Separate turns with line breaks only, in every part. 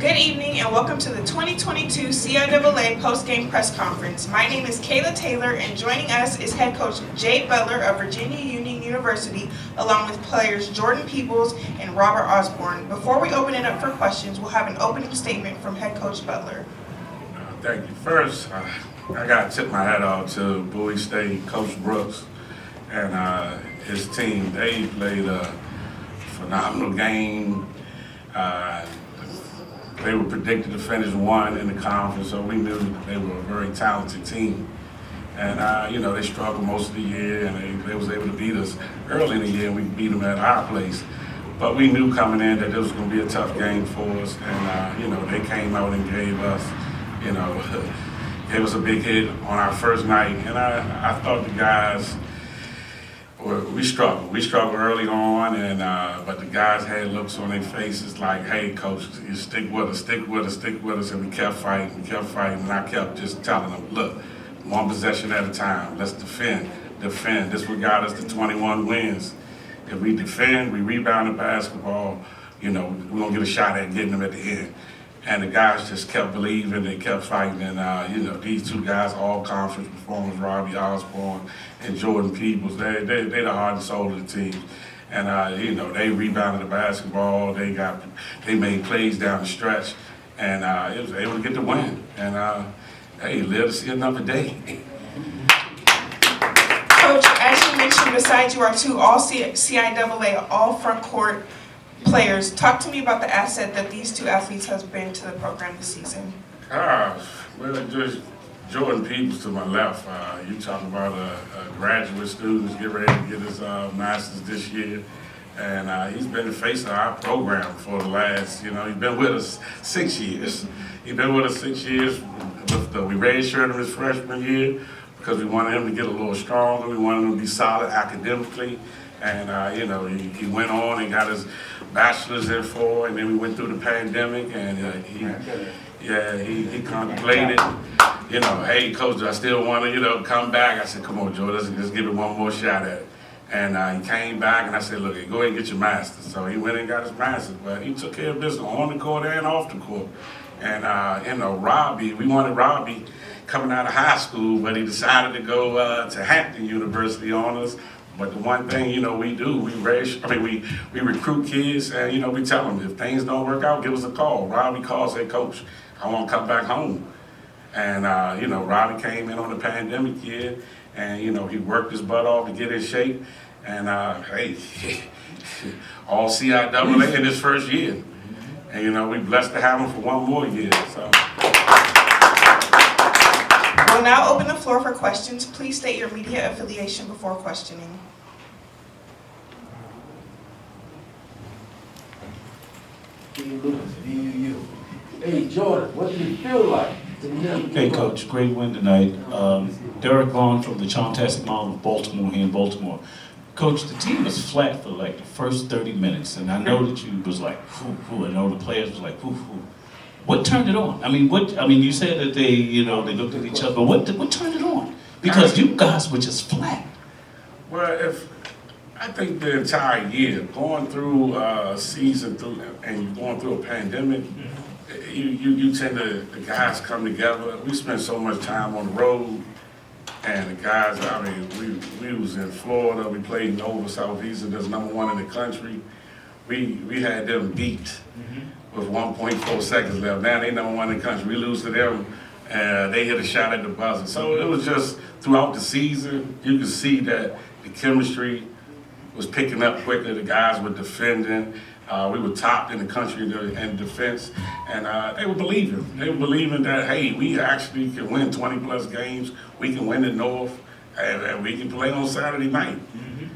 Good evening and welcome to the 2022 CIAA post-game press conference. My name is Kayla Taylor and joining us is head coach Jay Butler of Virginia Union University along with players Jordan Peebles and Robert Osborne. Before we open it up for questions, we'll have an opening statement from head coach Butler.
Thank you. First, I got to tip my hat off to Bowie State Coach Brooks and his team. They played a phenomenal game. They were predicted to finish one in the conference, so we knew that they were a very talented team. And, they struggled most of the year, and they was able to beat us early in the year, and we beat them at our place. But we knew coming in that this was going to be a tough game for us, and, they came out and gave us, gave us a big hit on our first night. And I thought the guys, we struggled. We struggled early on, but the guys had looks on their faces like, hey, coach, you stick with us, stick with us, stick with us. And we kept fighting, and I kept just telling them, look, one possession at a time. Let's defend. This is what got us to 21 wins. If we defend, we rebound the basketball, we're going to get a shot at getting them at the end. And the guys just kept believing, they kept fighting, and these two guys, all conference performers, Robbie Osborne and Jordan Peebles, they the heart and soul of the team. And they rebounded the basketball, they made plays down the stretch, and it was able to get the win. And hey, live to see another day.
Coach, as you mentioned, besides you are two all CIAA, all front court players. Talk to me about the asset that these two athletes have been to the program this season.
Well, just Jordan Peebles to my left. You talking about a graduate student who's getting ready to get his master's this year. And he's been the face of our program for the last, he's been with us 6 years. He's been with us 6 years. We redshirted him his freshman year because we wanted him to get a little stronger. We wanted him to be solid academically. And, he went on and got his bachelor's in four, and then we went through the pandemic, and he contemplated, hey, coach, I still want to, come back. I said, come on, Joe, let's give it one more shot at it. And he came back, and I said, look, go ahead and get your master's. So he went and got his master's, but he took care of business on the court and off the court. And, Robbie, we wanted Robbie coming out of high school, but he decided to go to Hampton University on us. But the one thing, we do, we recruit kids, and, we tell them, if things don't work out, give us a call. Robbie calls, hey, coach, I want to come back home. And, Robbie came in on the pandemic year, and, he worked his butt off to get in shape. And, hey, all CIAA in his first year. And, we blessed to have him for one more year, so.
We'll now open the floor for questions. Please state your media affiliation before questioning.
Hey, Jordan, what did it feel like?
Hey, Coach, great win tonight. Derek Vaughn from the Chantastic Mall of Baltimore here in Baltimore. Coach, the team was flat for like the first 30 minutes, and I know that you was like, I know the players was like, What turned it on? You said that they looked at each other, but what turned it on? Because you guys were just flat.
Well, I think the entire year, going through a season and going through a pandemic, you tend to, the guys come together. We spent so much time on the road, and the guys, we was in Florida, we played Nova Southeastern, that's #1 in the country. We had them beat with 1.4 seconds left. Now they #1 in the country. We lose to them, and they hit a shot at the buzzer. So it was just throughout the season, you could see that the chemistry was picking up quickly. The guys were defending. We were topped in the country in defense, and they were believing. They were believing that, hey, we actually can win 20-plus games. We can win the North, and we can play on Saturday night.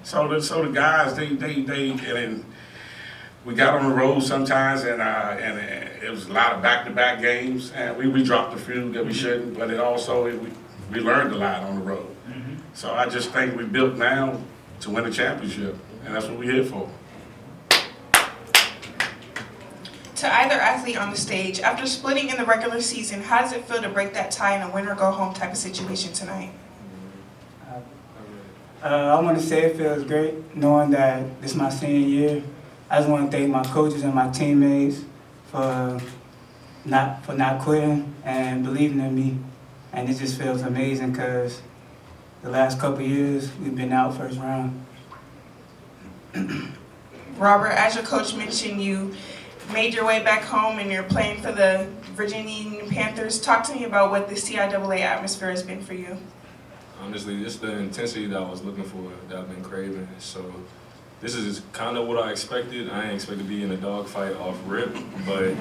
So the guys, and we got on the road sometimes, and it was a lot of back-to-back games, and we dropped a few that we shouldn't, but we learned a lot on the road. So I just think we built now to win a championship, and that's what we're here for.
To either athlete on the stage, after splitting in the regular season, how does it feel to break that tie in a win-or-go-home type of situation tonight?
I want to say it feels great knowing that this is my senior year. I just want to thank my coaches and my teammates for not quitting and believing in me. And it just feels amazing because the last couple of years we've been out first round.
Robert, as your coach mentioned, you made your way back home and you're playing for the Virginia Union Panthers. Talk to me about what the CIAA atmosphere has been for you.
Honestly, just the intensity that I was looking for, that I've been craving. So this is kind of what I expected. I didn't expect to be in a dogfight off rip, but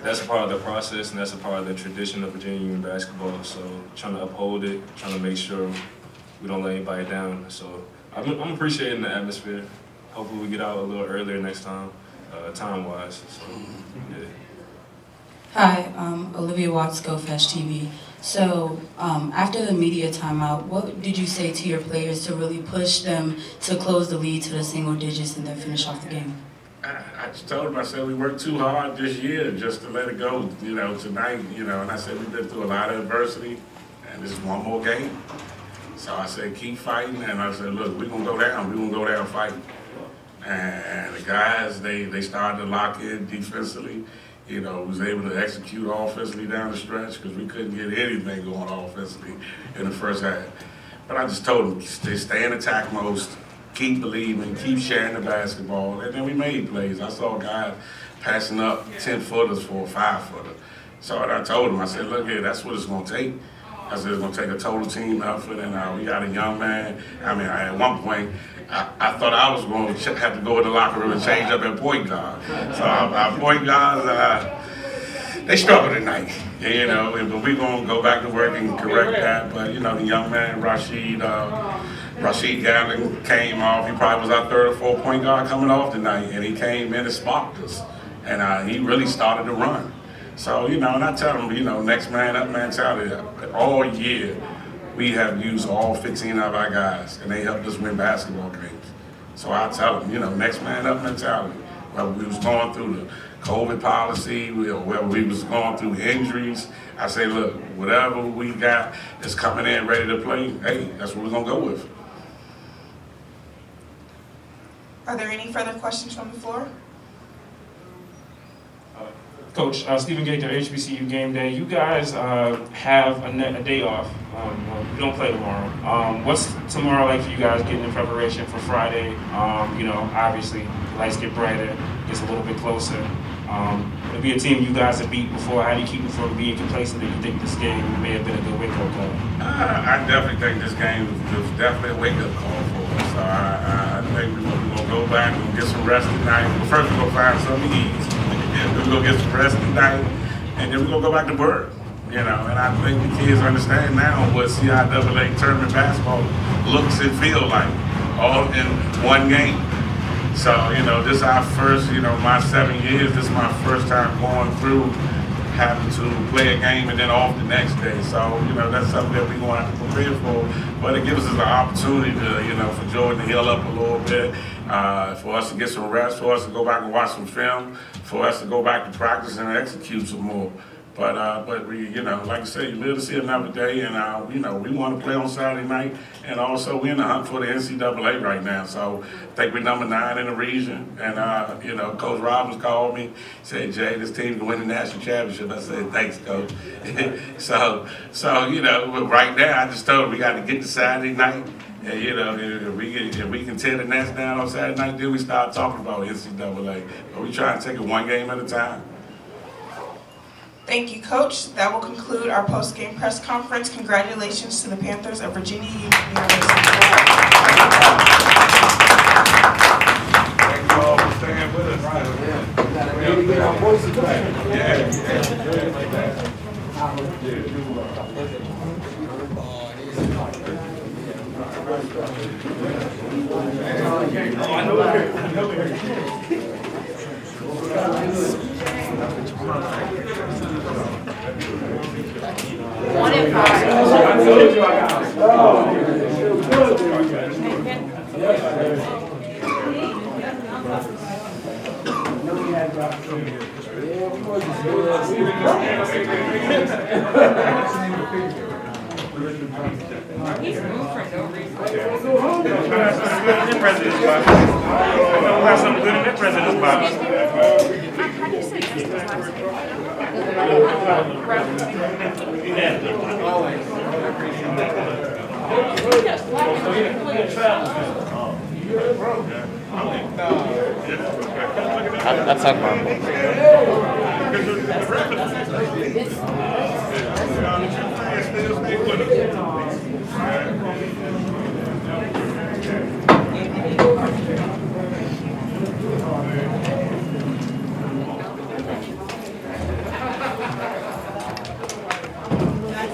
that's a part of the process and that's a part of the tradition of Virginia Union basketball. So trying to uphold it, trying to make sure we don't let anybody down. So I'm appreciating the atmosphere. Hopefully we get out a little earlier next time, time-wise. So, yeah.
Hi, Olivia Watts, GoFest TV. So, after the media timeout, what did you say to your players to really push them to close the lead to the single digits and then finish off the game?
I just told him, I said, we worked too hard this year just to let it go, tonight, and I said, we've been through a lot of adversity, and this is one more game. So I said, keep fighting, and I said, look, we're going to go down. We're going to go down fighting. And the guys, they started to lock in defensively. Was able to execute offensively down the stretch because we couldn't get anything going offensively in the first half. But I just told them, stay in attack mode, keep believing, keep sharing the basketball. And then we made plays. I saw guys passing up 10-footers for a 5-footer. So I told them, I said, look here, that's what it's going to take. I said, it's going to take a total team effort, and we got a young man. At one point, I thought I was going to have to go in the locker room and change up at point guard. So our point guards, they struggled tonight, but we're going to go back to work and correct that. But, the young man, Rashid Gavin came off. He probably was our third or fourth point guard coming off tonight, and he came in and sparked us. And he really started to run. So, and I tell them, next man up mentality. All year, we have used all 15 of our guys, and they helped us win basketball games. So I tell them, next man up mentality. Whether we was going through the COVID policy, whether we was going through injuries, I say, look, whatever we got that's coming in ready to play, hey, that's what we're going to go with.
Are there any further questions from the floor?
Coach, Stephen Gaither, HBCU Game Day. You guys have a day off. You don't play tomorrow. What's tomorrow like for you guys getting in preparation for Friday? Obviously, lights get brighter, gets a little bit closer. It'll be a team you guys have beat before. How do you keep it from being complacent that you think this game may have been a good wake-up call?
I definitely think this game was definitely a wake-up call for us. So I think we're going to go back and get some rest tonight. First, we're going to find something to eat. We're going to get some rest tonight, and then we're going to go back to work. And I think the kids understand now what CIAA tournament basketball looks and feel like, all in one game. So, this is our first, my 7 years, this is my first time going through having to play a game and then off the next day. So, that's something that we're going to have to prepare for. But it gives us an opportunity to, for Jordan to heal up a little bit, for us to get some rest, for us to go back and watch some film, for us to go back to practice and execute some more. But we, like I said, you live to see another day, and we want to play on Saturday night, and also we're in the hunt for the NCAA right now. So I think we're number 9 in the region, and Coach Robbins called me, said, Jay, this team can win the national championship. I said, thanks, Coach. so right now I just told him we got to get to Saturday night. And, if we can tear the nets down on Saturday night, then we start talking about NCAA. But we try to take it one game at a time.
Thank you, Coach. That will conclude our post-game press conference. Congratulations to the Panthers of Virginia Union University.
Thank you all for staying with us.
Yeah, we gotta get our voices
Something good in that president's box.
That's our